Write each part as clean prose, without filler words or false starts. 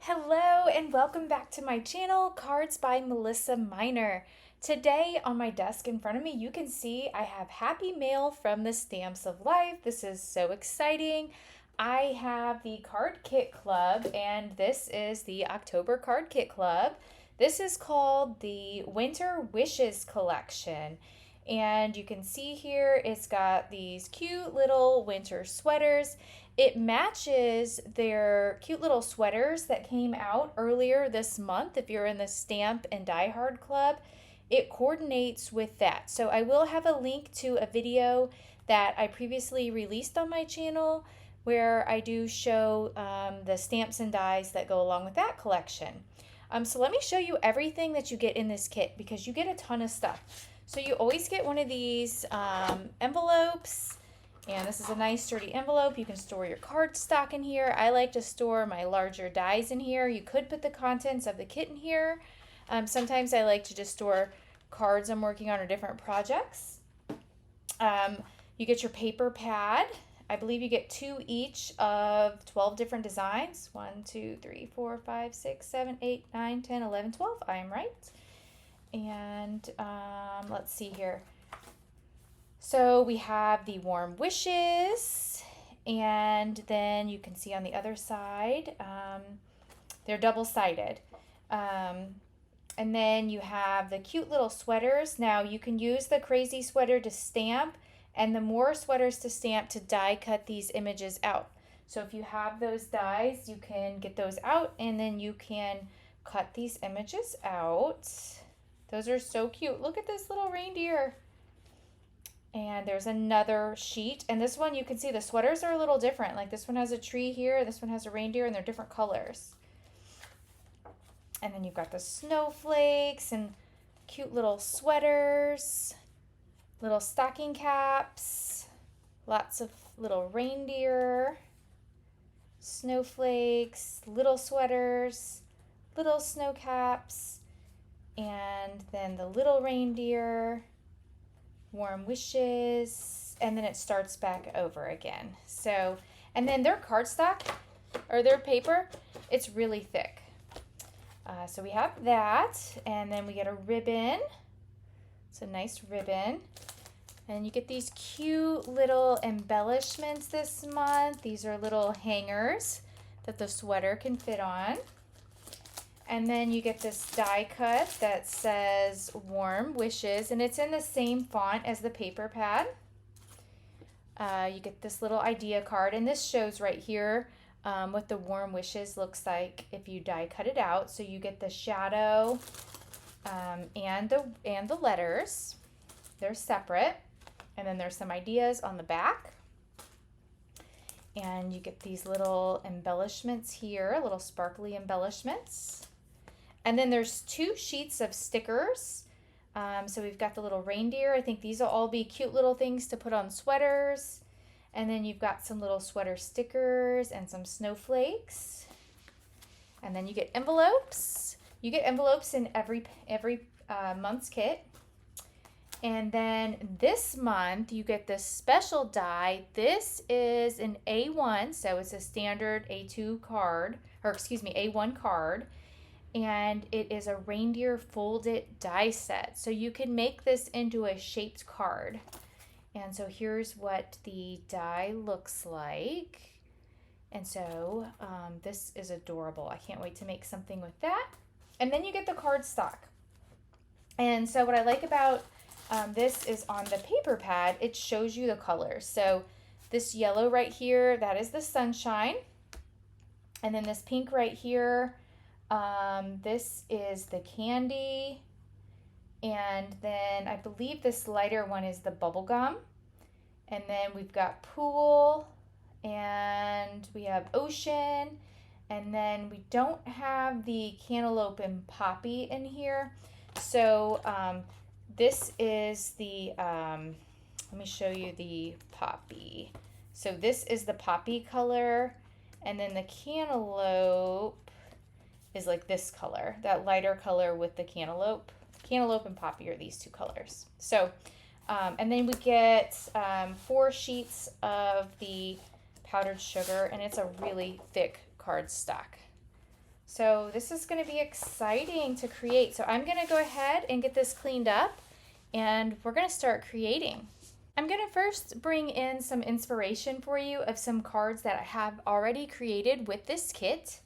Hello and welcome back to my channel, Cards by Melissa Minor. Today on my desk in front of me, you can see I have Happy Mail from the Stamps of Life. This is so exciting. I have the Card Kit Club, and this is the October Card Kit Club. This is called the Winter Wishes Collection. And you can see here it's got these cute little winter sweaters. It matches their cute little sweaters that came out earlier this month. If you're in the Stamp and Die Hard Club, it coordinates with that. So I will have a link to a video that I previously released on my channel where I do show the stamps and dies that go along with that collection. So let me show you everything that you get in this kit because you get a ton of stuff. So you always get one of these envelopes, and this is a nice sturdy envelope. You can store your cardstock in here. I like to store my larger dies in here. You could put the contents of the kit in here. Sometimes I like to just store cards I'm working on or different projects. You get your paper pad. I believe you get 2 each of 12 different designs. 1, 2, 3, 4, 5, 6, 7, 8, 9, 10, 11, 12. I am right. And let's see here. So we have the warm wishes, and then you can see on the other side, they're double-sided. And then you have the cute little sweaters. Now you can use the crazy sweater to stamp, and the more sweaters to stamp to die cut these images out. So if you have those dies, you can get those out, and then you can cut these images out. Those are so cute. Look at this little reindeer. And there's another sheet. And this one, you can see the sweaters are a little different. Like this one has a tree here, this one has a reindeer, and they're different colors. And then you've got the snowflakes and cute little sweaters, little stocking caps, lots of little reindeer, snowflakes, little sweaters, little snow caps, and then the little reindeer, warm wishes, and then it starts back over again. So, and then their cardstock or their paper, it's really thick. So we have that, and then we get a ribbon. It's a nice ribbon. And you get these cute little embellishments this month. These are little hangers that the sweater can fit on. And then you get this die cut that says Warm Wishes, and it's in the same font as the paper pad. You get this little idea card, and this shows right here what the Warm Wishes looks like if you die cut it out. So you get the shadow and the letters. They're separate. And then there's some ideas on the back. And you get these little embellishments here, little sparkly embellishments. And then there's 2 sheets of stickers. So we've got the little reindeer. I think these will all be cute little things to put on sweaters. And then you've got some little sweater stickers and some snowflakes. And then you get envelopes. You get envelopes in every month's kit. And then this month you get this special die. This is an A1, so it's a standard A2 card, or excuse me, A1 card. And it is a reindeer folded die set. So you can make this into a shaped card. And so here's what the die looks like. And so this is adorable. I can't wait to make something with that. And then you get the cardstock. And so what I like about this is on the paper pad, it shows you the colors. So this yellow right here, that is the sunshine. And then this pink right here, this is the candy. And then I believe this lighter one is the bubble gum. And then we've got pool, and we have ocean. And then we don't have the cantaloupe and poppy in here. So this is the, let me show you the poppy. So this is the poppy color, and then the cantaloupe is like this color, that lighter color with the cantaloupe. Cantaloupe and poppy are these 2 colors. So, and then we get 4 sheets of the powdered sugar, and it's a really thick cardstock. So this is going to be exciting to create. So I'm going to go ahead and get this cleaned up and we're going to start creating. I'm going to first bring in some inspiration for you of some cards that I have already created with this kit.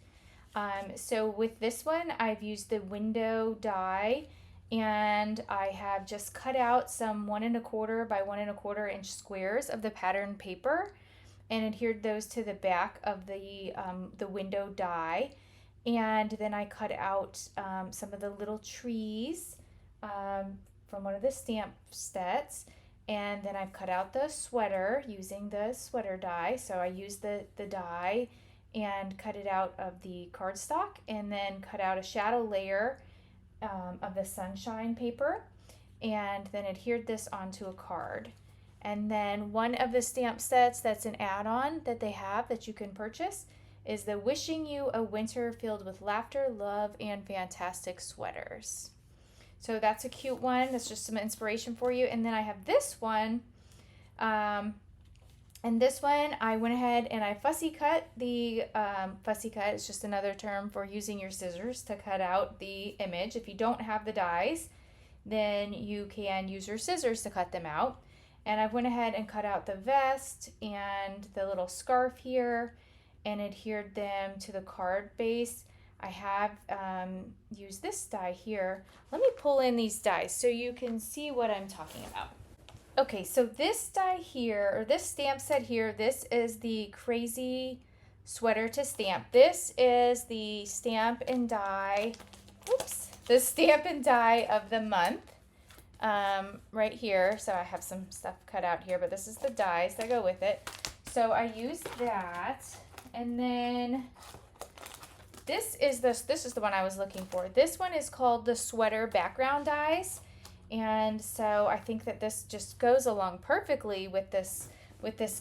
So with this one, I've used the window die and I have just cut out some 1 1/4 by 1 1/4 inch squares of the pattern paper and adhered those to the back of the window die. And then I cut out some of the little trees from one of the stamp sets. And then I've cut out the sweater using the sweater die. So I used the die and cut it out of the cardstock and then cut out a shadow layer of the sunshine paper and then adhered this onto a card. And then one of the stamp sets that's an add-on that they have that you can purchase is the Wishing You a Winter Filled with Laughter, Love, and Fantastic Sweaters. So that's a cute one. That's just some inspiration for you. And then I have this one. And this one, I went ahead and I fussy cut. The fussy cut is just another term for using your scissors to cut out the image. If you don't have the dies, then you can use your scissors to cut them out. And I went ahead and cut out the vest and the little scarf here and adhered them to the card base. I have used this die here. Let me pull in these dies so you can see what I'm talking about. Okay, so this die here, or this stamp set here, this is the Crazy Sweater to Stamp. This is the stamp and die, the stamp and die of the month right here. So I have some stuff cut out here, but this is the dies that go with it. So I used that, and then this is the one I was looking for. This one is called the Sweater Background Dies. And so I think that this just goes along perfectly with this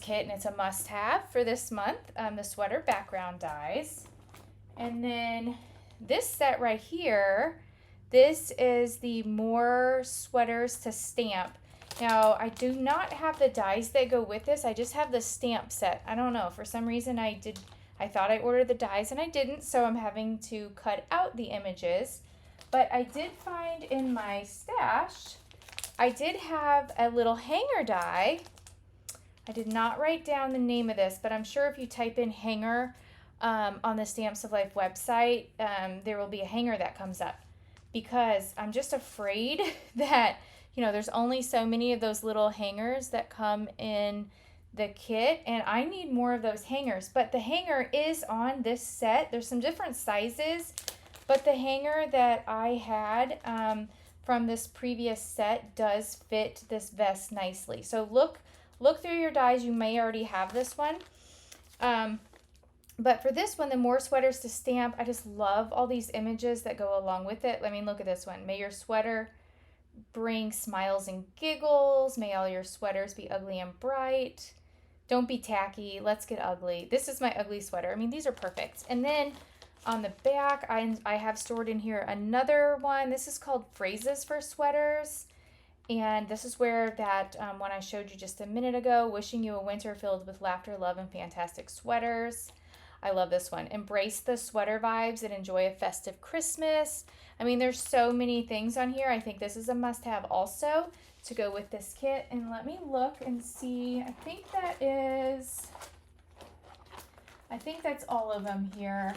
kit, and it's a must-have for this month, the Sweater Background Dies. And then this set right here, this is the More Sweaters to Stamp. Now, I do not have the dies that go with this. I just have the stamp set. I don't know. For some reason, I thought I ordered the dies, and I didn't, so I'm having to cut out the images. But I did find in my stash, I did have a little hanger die. I did not write down the name of this, but I'm sure if you type in hanger on the Stamps of Life website, there will be a hanger that comes up. Because I'm just afraid that, there's only so many of those little hangers that come in the kit, and I need more of those hangers. But the hanger is on this set. There's some different sizes. But the hanger that I had from this previous set does fit this vest nicely. So look through your dies. You may already have this one. But for this one, the More Sweaters to Stamp, I just love all these images that go along with it. I mean, look at this one. May your sweater bring smiles and giggles. May all your sweaters be ugly and bright. Don't be tacky. Let's get ugly. This is my ugly sweater. I mean, these are perfect. And then on the back, I have stored in here another one. This is called Phrases for Sweaters. And this is where that one I showed you just a minute ago, Wishing You a Winter Filled with Laughter, Love, and Fantastic Sweaters. I love this one. Embrace the sweater vibes and enjoy a festive Christmas. I mean, there's so many things on here. I think this is a must-have also to go with this kit. And let me look and see. I think that's all of them here.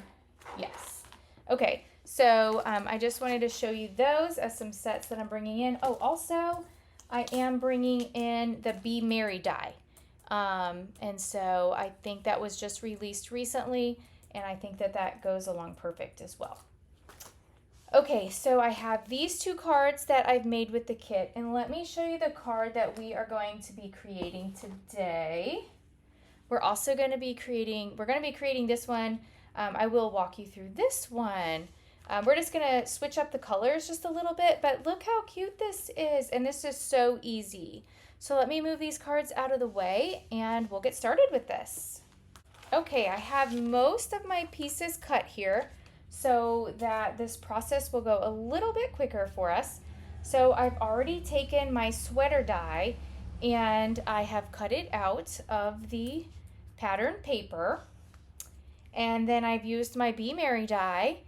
Yes. Okay, so I just wanted to show you those as some sets that I'm bringing in. Oh, also, I am bringing in the Be Merry die. And so I think that was just released recently, and I think that goes along perfect as well. Okay, so I have these two cards that I've made with the kit, and let me show you the card that we are going to be creating today. We're going to be creating this one. I will walk you through this one. We're just going to switch up the colors just a little bit, but look how cute this is, and this is so easy. So let me move these cards out of the way, and we'll get started with this. Okay, I have most of my pieces cut here so that this process will go a little bit quicker for us. So I've already taken my sweater die, and I have cut it out of the pattern paper. And then I've used my Be Merry die,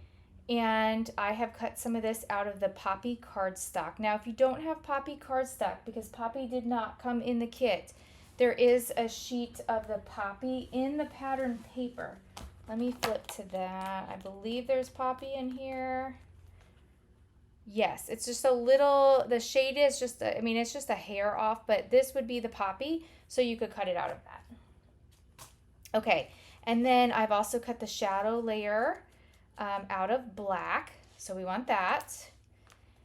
And I have cut some of this out of the Poppy cardstock. Now, if you don't have Poppy cardstock, because Poppy did not come in the kit, there is a sheet of the Poppy in the pattern paper. Let me flip to that. I believe there's Poppy in here. Yes, it's just a little, the shade is just, it's just a hair off, but this would be the Poppy, so you could cut it out of that. Okay, and then I've also cut the shadow layer out of black, so we want that.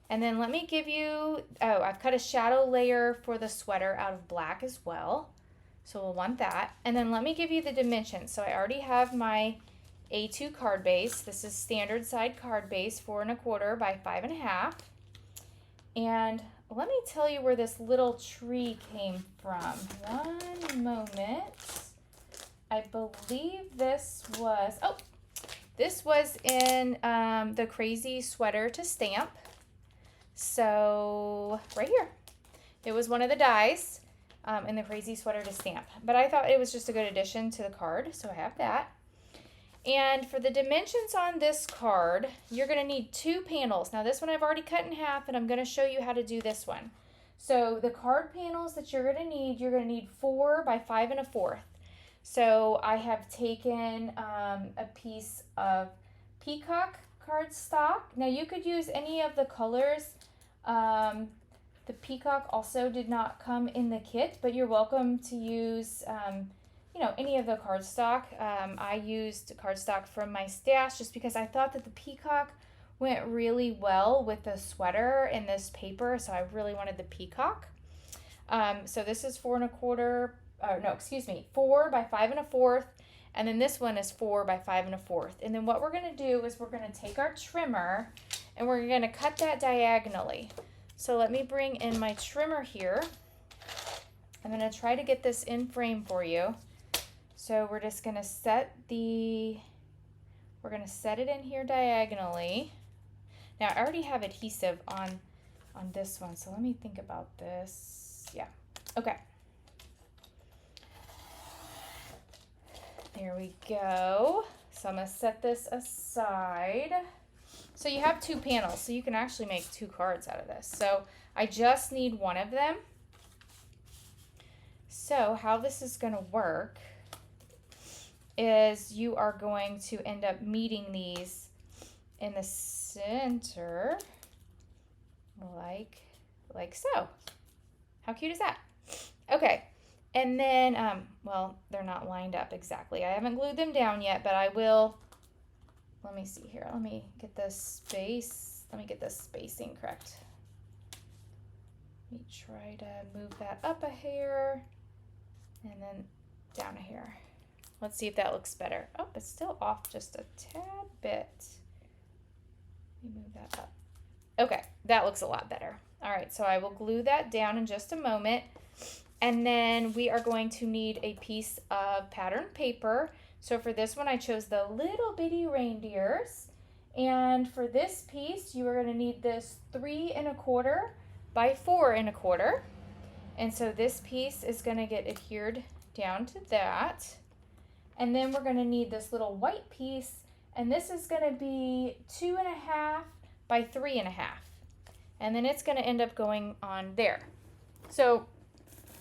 And then let me give you, I've cut a shadow layer for the sweater out of black as well, so we'll want that. And then let me give you the dimensions. So I already have my A2 card base. This is standard side card base, 4 1/4 by 5 1/2. And let me tell you where this little tree came from. One moment. I believe this was, this was in the Crazy Sweater to Stamp. So right here, it was one of the dies in the Crazy Sweater to Stamp. But I thought it was just a good addition to the card, so I have that. And for the dimensions on this card, you're going to need 2 panels. Now this one I've already cut in half, and I'm going to show you how to do this one. So the card panels that you're going to need 4 by 5 1/4. So I have taken a piece of peacock cardstock. Now you could use any of the colors. The peacock also did not come in the kit, but you're welcome to use any of the cardstock. I used cardstock from my stash just because I thought that the peacock went really well with the sweater and this paper, so I really wanted the peacock. So this is 4 1/4. 4 by 5 1/4, and then this one is 4 by 5 1/4. And then what we're going to do is we're going to take our trimmer and we're going to cut that diagonally. So let me bring in my trimmer here. I'm going to try to get this in frame for you. So we're just going to set it in here diagonally. Now I already have adhesive on this one, so let me think about this. Yeah, okay. There we go. So I'm going to set this aside. So you have 2 panels, so you can actually make 2 cards out of this. So I just need one of them. So how this is going to work is you are going to end up meeting these in the center like so. How cute is that? Okay. And then, they're not lined up exactly. I haven't glued them down yet, but I will. Let me see here. Let me get this space. Let me get this spacing correct. Let me try to move that up a hair and then down a hair. Let's see if that looks better. Oh, it's still off just a tad bit. Let me move that up. Okay, that looks a lot better. All right, so I will glue that down in just a moment. And then we are going to need a piece of pattern paper. So for this one, I chose the little bitty reindeers. And for this piece, you are going to need this 3 1/4 by 4 1/4. And so this piece is going to get adhered down to that. And then we're going to need this little white piece. And this is going to be 2 1/2 by 3 1/2. And then it's going to end up going on there. So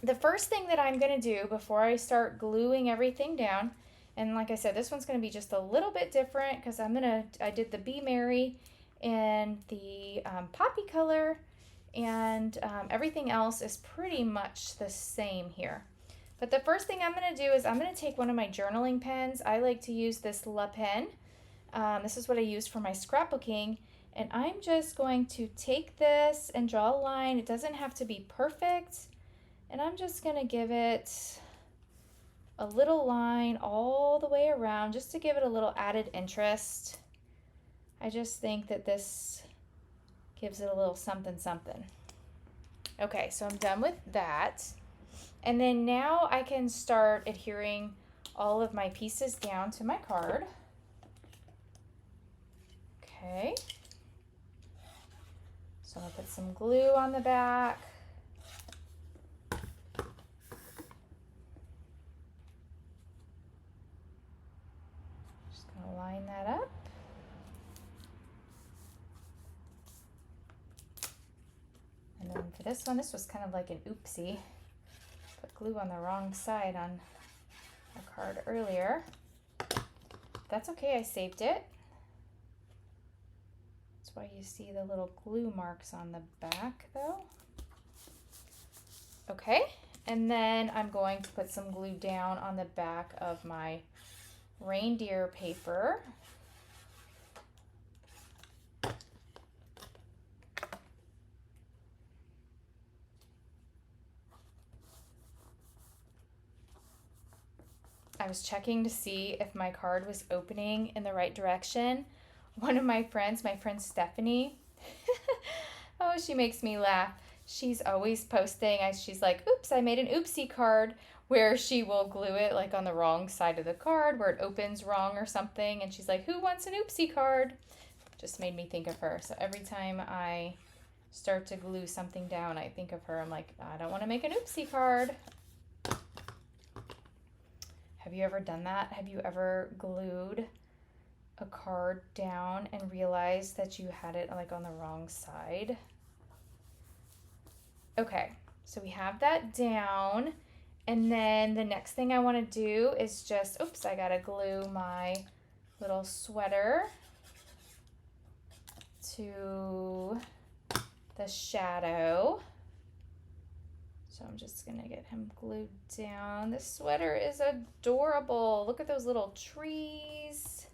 the first thing that I'm going to do before I start gluing everything down, and like I said, this one's going to be just a little bit different because I did the Be Merry in the poppy color, and everything else is pretty much the same here. But the first thing I'm going to do is I'm going to take one of my journaling pens. I like to use this La Pen. This is what I use for my scrapbooking. And I'm just going to take this and draw a line. It doesn't have to be perfect. And I'm just going to give it a little line all the way around just to give it a little added interest. I just think that this gives it a little something something. Okay, so I'm done with that. And then now I can start adhering all of my pieces down to my card. Okay. So I'm going to put some glue on the back. Just going to line that up. For this one, this was kind of like an oopsie. Put glue on the wrong side on a card earlier. That's okay, I saved it. That's why you see the little glue marks on the back though. Okay, and then I'm going to put some glue down on the back of my reindeer paper. I was checking to see if my card was opening in the right direction. One of my friend Stephanie, oh, she makes me laugh. She's always posting, she's like, oops, I made an oopsie card, where she will glue it like on the wrong side of the card where it opens wrong or something. And she's like, who wants an oopsie card? Just made me think of her. So every time I start to glue something down, I think of her. I'm like, I don't want to make an oopsie card. Have you ever done that? Have you ever glued a card down and realized that you had it like on the wrong side? Okay, so we have that down. And then the next thing I want to do is just, oops, I gotta glue my little sweater to the shadow. So I'm just gonna get him glued down. This sweater is adorable. Look at those little trees.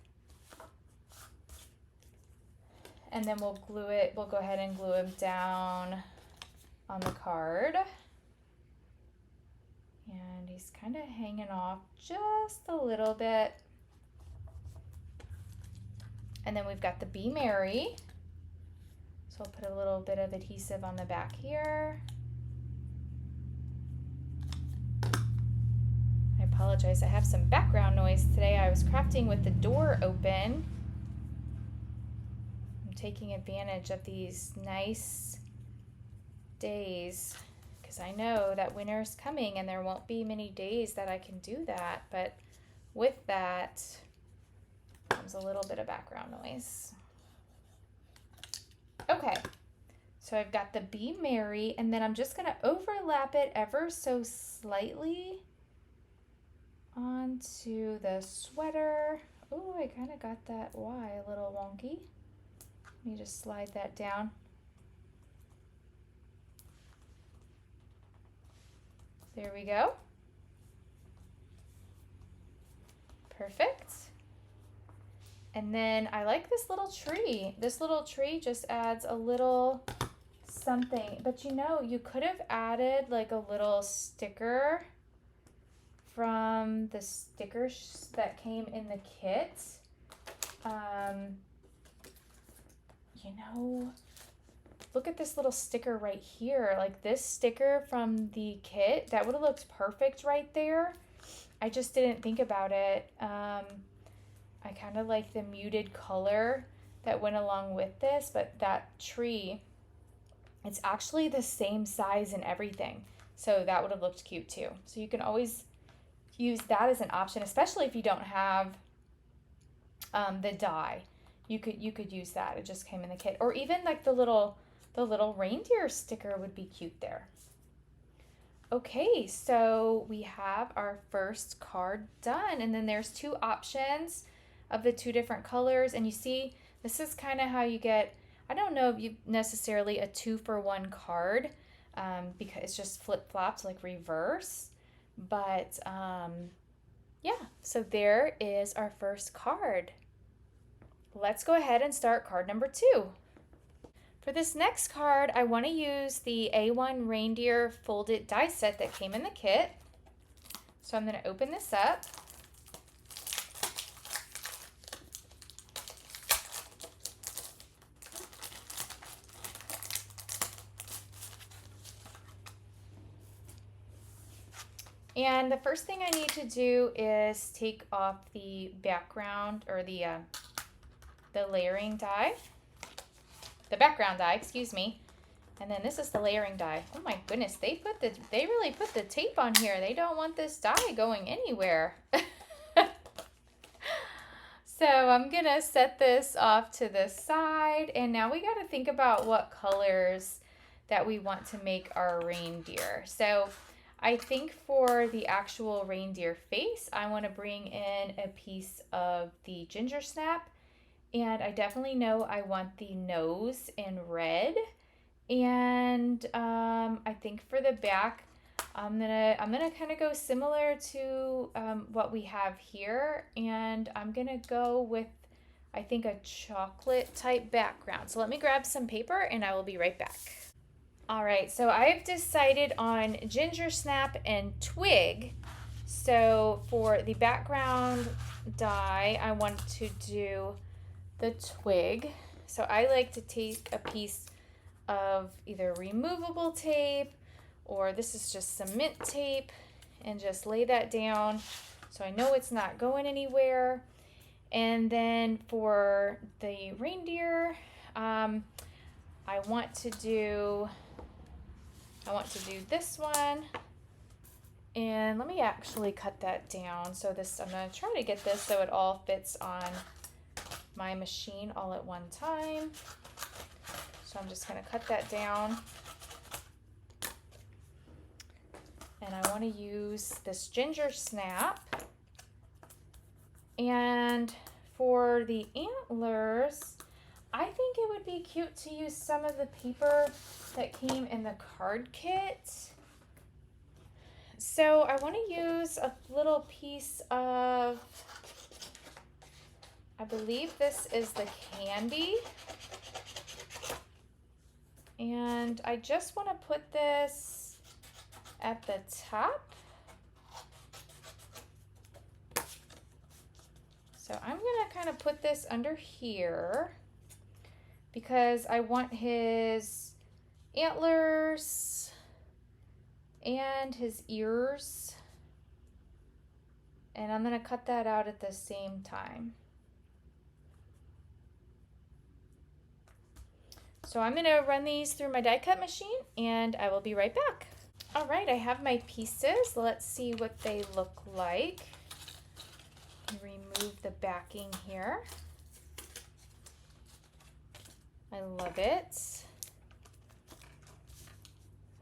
And then we'll glue it, we'll go ahead and glue him down on the card. And he's kind of hanging off just a little bit. And then we've got the Be Merry. So I'll put a little bit of adhesive on the back here. I apologize, I have some background noise today. I was crafting with the door open. I'm taking advantage of these nice days because I know that winter's coming and there won't be many days that I can do that. But with that comes a little bit of background noise. Okay, so I've got the Be Merry, and then I'm just going to overlap it ever so slightly onto the sweater. Oh, I kind of got that Y a little wonky. Let me just slide that down. There we go. Perfect. And then I like this little tree. This little tree just adds a little something. But you know, you could have added like a little sticker from the stickers that came in the kit. You know, look at this little sticker right here. Like this sticker from the kit, that would have looked perfect right there. I just didn't think about it. I kind of like the muted color that went along with this, but that tree, it's actually the same size and everything. So that would have looked cute too. So you can always use that as an option, especially if you don't have the die. You could use that. It just came in the kit. Or even like the little reindeer sticker would be cute there. Okay, so we have our first card done, and then there's two options of the two different colors, and you see this is kind of how you get, I don't know if you necessarily a 2-for-1 card, because it's just flip-flops like reverse, but yeah, so there is our first card. Let's go ahead and start card number 2. For this next card, I want to use the A1 reindeer folded die set that came in the kit. So I'm going to open this up. And the first thing I need to do is take off the background, or the layering die. The background die, excuse me. And then this is the layering die. Oh my goodness, they really put the tape on here. They don't want this die going anywhere. So I'm gonna set this off to the side, and now we gotta think about what colors that we want to make our reindeer. So I think for the actual reindeer face, I want to bring in a piece of the ginger snap, and I definitely know I want the nose in red. And I think for the back, I'm gonna kind of go similar to what we have here, and I'm gonna go with, I think, a chocolate type background. So let me grab some paper and I will be right back. All right, so I've decided on ginger snap and twig. So for the background die, I want to do the twig. So I like to take a piece of either removable tape, or this is just cement tape, and just lay that down so I know it's not going anywhere. And then for the reindeer, I want to do this one. And let me actually cut that down. So this, I'm going to try to get this so it all fits on my machine all at one time. So I'm just going to cut that down. And I want to use this ginger snap. And for the antlers, I think it would be cute to use some of the paper that came in the card kit. So I want to use a little piece of, I believe this is the candy. And I just want to put this at the top. So I'm going to kind of put this under here because I want his antlers and his ears. And I'm going to cut that out at the same time. So I'm going to run these through my die cut machine and I will be right back. All right, I have my pieces. Let's see what they look like. Remove the backing here. I love it.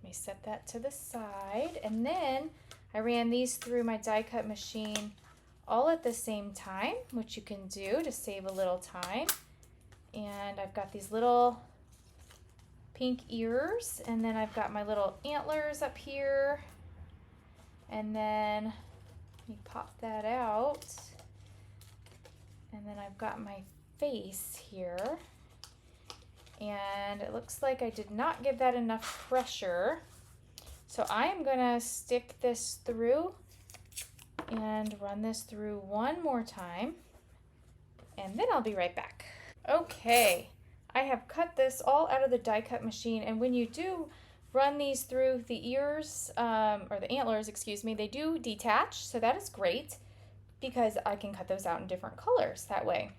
Let me set that to the side. And then I ran these through my die cut machine all at the same time, which you can do to save a little time. And I've got these little pink ears, and then I've got my little antlers up here. And then let me pop that out. And then I've got my face here. And it looks like I did not give that enough pressure. So I'm gonna stick this through and run this through one more time. And then I'll be right back. Okay, I have cut this all out of the die cut machine. And when you do run these through the ears, or the antlers, excuse me, they do detach. So that is great, because I can cut those out in different colors that way.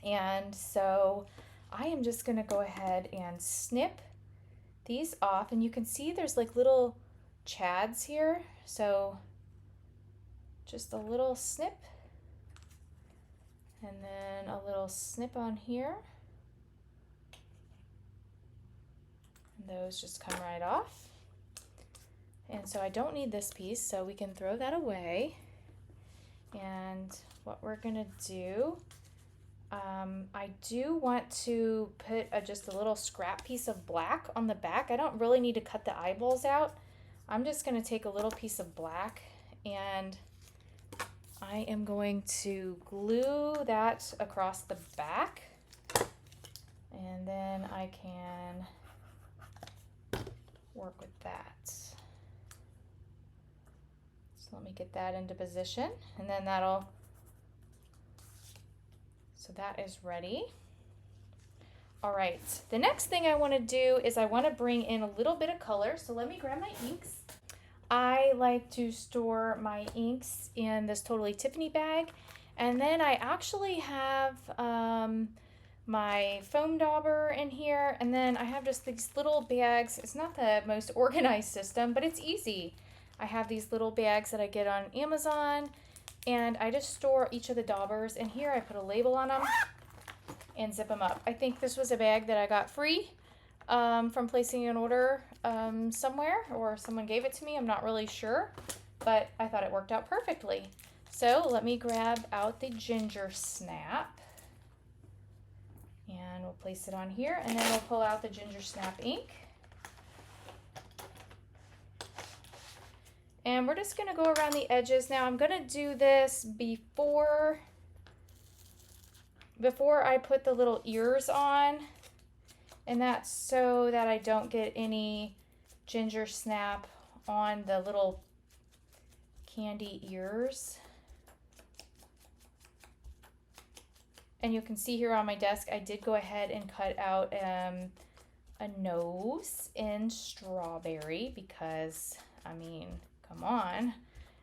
And so I am just gonna go ahead and snip these off, and you can see there's like little chads here. So just a little snip, and then a little snip on here. And those just come right off. And so I don't need this piece, so we can throw that away. And what we're gonna do, I do want to put just a little scrap piece of black on the back. I don't really need to cut the eyeballs out. I'm just gonna take a little piece of black, and I am going to glue that across the back. And then I can work with that. Let me get that into position, and then so that is ready. All right, the next thing I want to do is I want to bring in a little bit of color. So let me grab my inks. I like to store my inks in this Totally Tiffany bag, and then I actually have my foam dauber in here, and then I have just these little bags. It's not the most organized system, but it's easy. I have these little bags that I get on Amazon, and I just store each of the daubers, and here I put a label on them and zip them up. I think this was a bag that I got free from placing an order somewhere, or someone gave it to me. I'm not really sure, but I thought it worked out perfectly. So let me grab out the ginger snap, and we'll place it on here, and then we'll pull out the ginger snap ink. And we're just gonna go around the edges. Now I'm gonna do this before I put the little ears on, and that's so that I don't get any ginger snap on the little candy ears. And you can see here on my desk, I did go ahead and cut out a nose in strawberry because, I mean, come on,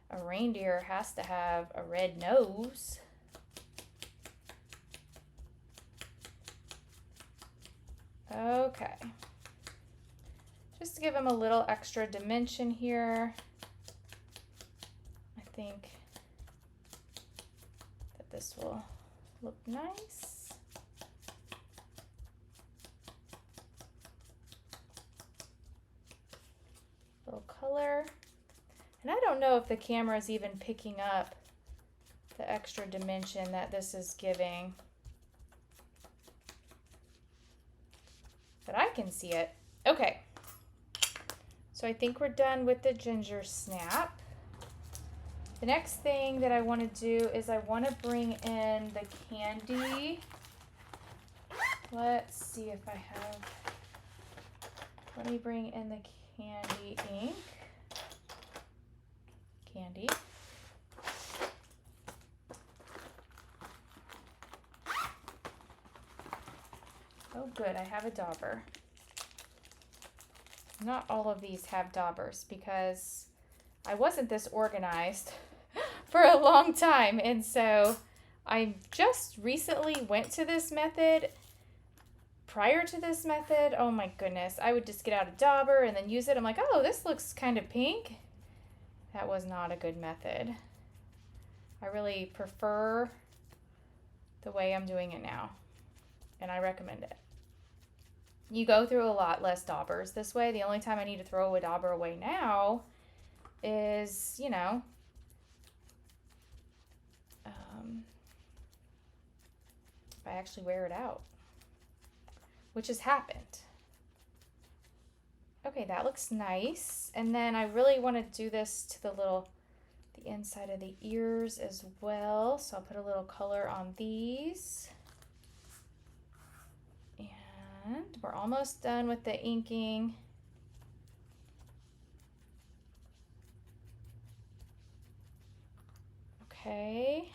a reindeer has to have a red nose. Okay, just to give him a little extra dimension here, I think that this will look nice. Little color. And I don't know if the camera is even picking up the extra dimension that this is giving, but I can see it. Okay, so I think we're done with the ginger snap. The next thing that I want to do is I want to bring in the candy. Let's see if I have, let me bring in the candy ink. Candy. Oh good, I have a dauber. Not all of these have daubers because I wasn't this organized for a long time, and so I just recently went to this method. Prior to this method, oh my goodness, I would just get out a dauber and then use it. I'm like, oh, this looks kind of pink. That was not a good method. I really prefer the way I'm doing it now, and I recommend it. You go through a lot less daubers this way. The only time I need to throw a dauber away now is, you know, if I actually wear it out, which has happened. Okay, that looks nice. And then I really want to do this to the inside of the ears as well. So I'll put a little color on these. And we're almost done with the inking. Okay.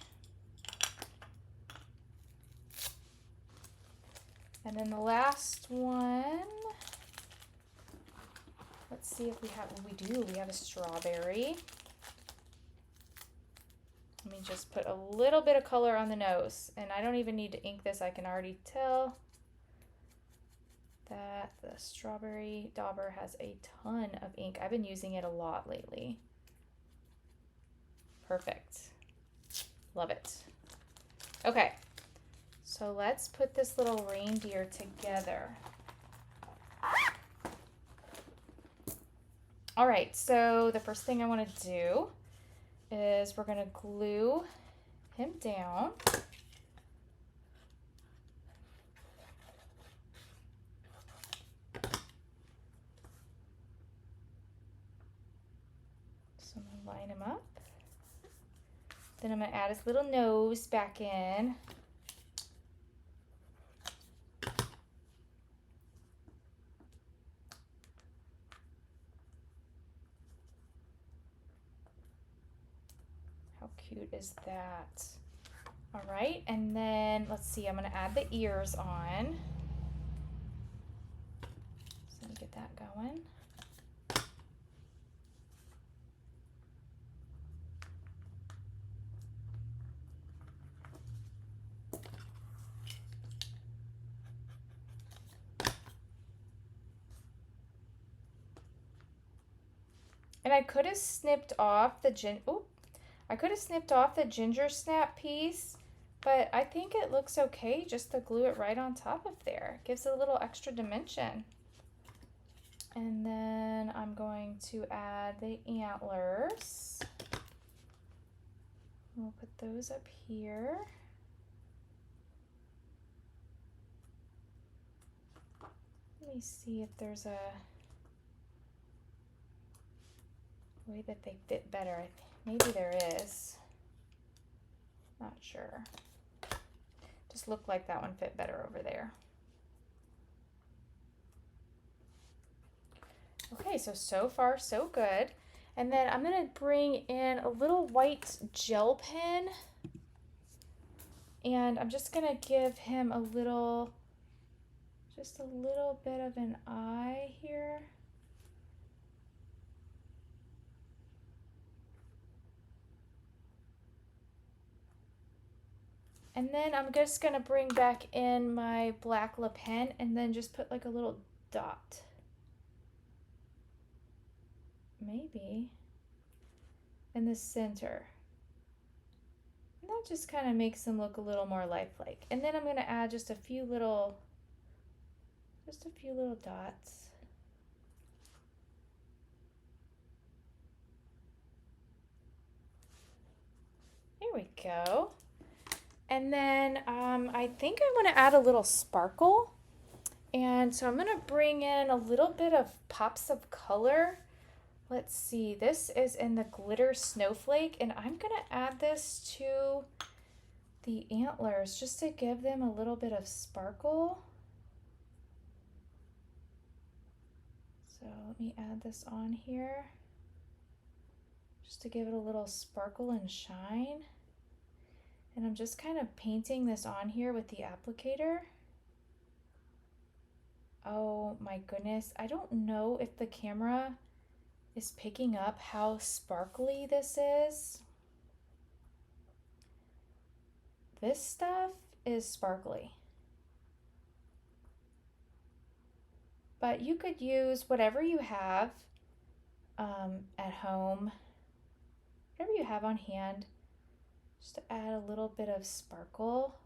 And then the last one, let's see if we have, we have a strawberry. Let me just put a little bit of color on the nose, and I don't even need to ink this. I can already tell that the strawberry dauber has a ton of ink. I've been using it a lot lately. Perfect. Love it. Okay, so let's put this little reindeer together. All right, so the first thing I want to do is we're going to glue him down. So I'm going to line him up. Then I'm going to add his little nose back in. How cute is that? All right, and then let's see, I'm going to add the ears on. So let me get that going. And I could have snipped off the ginger snap piece, but I think it looks okay just to glue it right on top of there. It gives it a little extra dimension. And then I'm going to add the antlers. We'll put those up here. Let me see if there's a way that they fit better. Maybe there is. Not sure. Just looked like that one fit better over there. Okay, so far so good. And then I'm gonna bring in a little white gel pen, and I'm just gonna give him just a little bit of an eye here. And then I'm just gonna bring back in my black lip pen and then just put like a little dot. Maybe in the center. And that just kind of makes them look a little more lifelike. And then I'm gonna add just a few little dots. There we go. And then I think I want to add a little sparkle. And so I'm going to bring in a little bit of pops of color. Let's see, this is in the glitter snowflake, and I'm going to add this to the antlers just to give them a little bit of sparkle. So let me add this on here just to give it a little sparkle and shine. And I'm just kind of painting this on here with the applicator. Oh my goodness, I don't know if the camera is picking up how sparkly this is. This stuff is sparkly. But you could use whatever you have at home, whatever you have on hand, just to add a little bit of sparkle.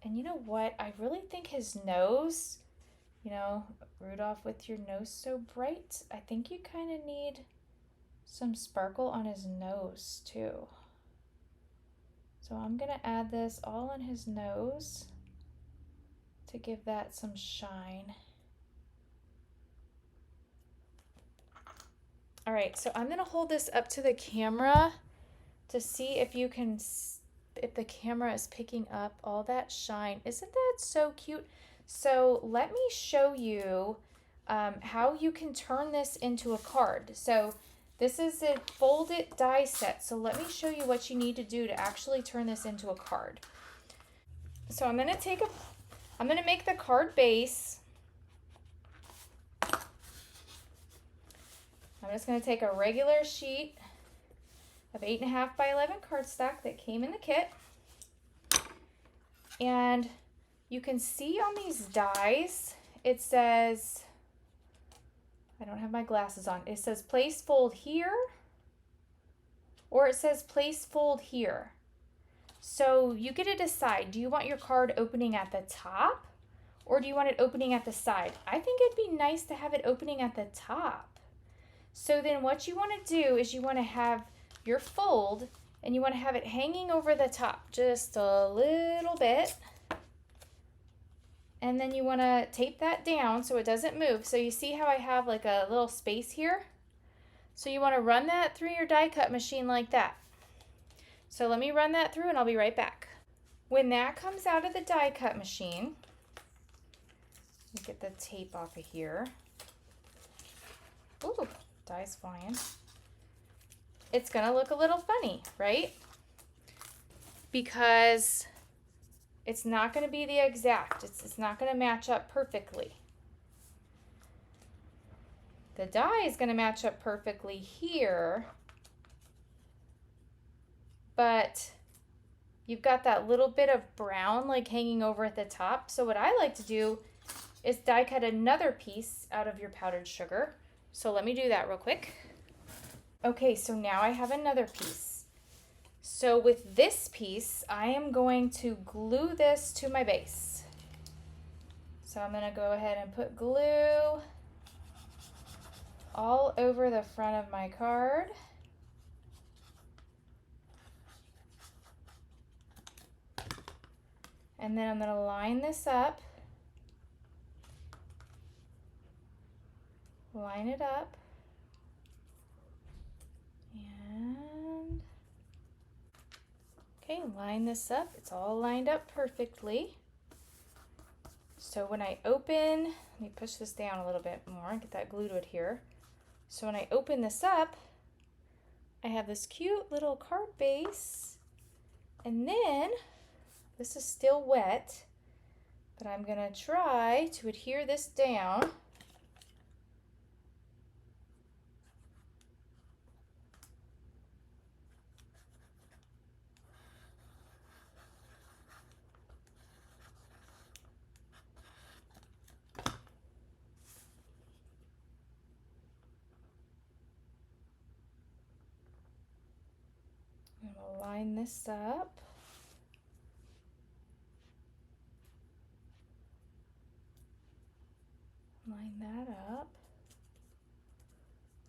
And you know what? I really think his nose, you know, Rudolph, with your nose so bright, I think you kind of need some sparkle on his nose too. So I'm gonna add this all on his nose to give that some shine. All right, so I'm gonna hold this up to the camera to see if the camera is picking up all that shine. Isn't that so cute? So let me show you how you can turn this into a card. So this is a folded die set. So let me show you what you need to do to actually turn this into a card. So I'm gonna make the card base. I'm just gonna take a regular sheet of 8.5 by 11 cardstock that came in the kit. And you can see on these dies, it says, I don't have my glasses on, it says place fold here, or it says place fold here. So you get to decide, do you want your card opening at the top, or do you want it opening at the side? I think it'd be nice to have it opening at the top. So then what you want to do is you want to have your fold, and you want to have it hanging over the top just a little bit. And then you want to tape that down so it doesn't move. So you see how I have like a little space here? So you want to run that through your die cut machine like that. So let me run that through and I'll be right back. When that comes out of the die cut machine, get the tape off of here. Ooh, die's flying. It's gonna look a little funny, right? Because it's not gonna be the exact, it's not gonna match up perfectly. The die is gonna match up perfectly here, but you've got that little bit of brown like hanging over at the top. So what I like to do is die cut another piece out of your powdered sugar. So let me do that real quick. Okay, so now I have another piece. So with this piece, I am going to glue this to my base. So I'm going to go ahead and put glue all over the front of my card. And then I'm going to line this up. Line it up. And okay, line this up. It's all lined up perfectly. So when I open, let me push this down a little bit more, get that glue to adhere. So when I open this up, I have this cute little card base. And then, this is still wet, but I'm gonna try to adhere this down. I'm gonna line this up. Line that up.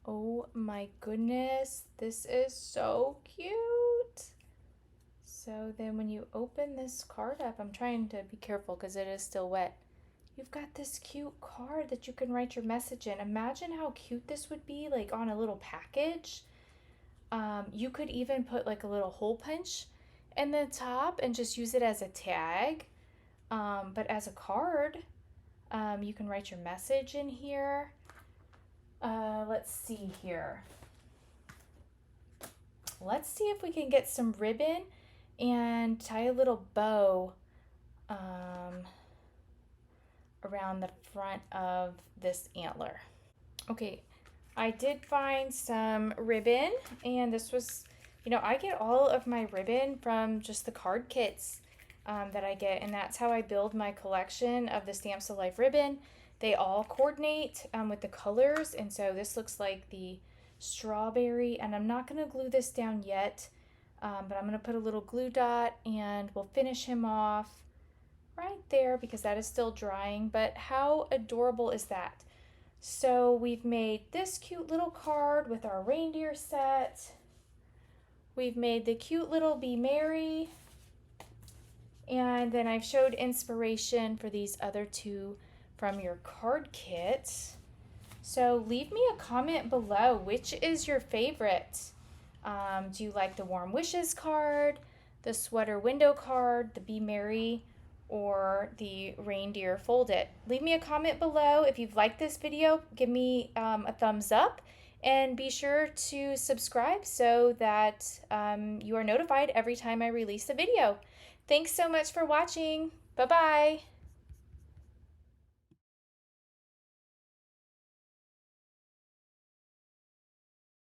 Oh my goodness, this is so cute. So then when you open this card up, I'm trying to be careful because it is still wet. You've got this cute card that you can write your message in. Imagine how cute this would be, like on a little package. You could even put like a little hole punch in the top and just use it as a tag. But as a card, you can write your message in here. Let's see here. Let's see if we can get some ribbon and tie a little bow around the front of this antler. Okay, I did find some ribbon, and this was, I get all of my ribbon from just the card kits that I get, and that's how I build my collection of the Stamps of Life ribbon. They all coordinate with the colors, and so this looks like the strawberry, and I'm not going to glue this down yet, but I'm going to put a little glue dot, and we'll finish him off right there because that is still drying. But how adorable is that? So we've made this cute little card with our reindeer set. We've made the cute little Be Merry. And then I've showed inspiration for these other two from your card kit. So leave me a comment below. Which is your favorite? Do you like the Warm Wishes card, the Sweater Window card, the Be Merry, or the Reindeer Fold It? Leave me a comment below. If you've liked this video, give me a thumbs up, and be sure to subscribe so that you are notified every time I release a video. Thanks so much for watching. Bye-bye.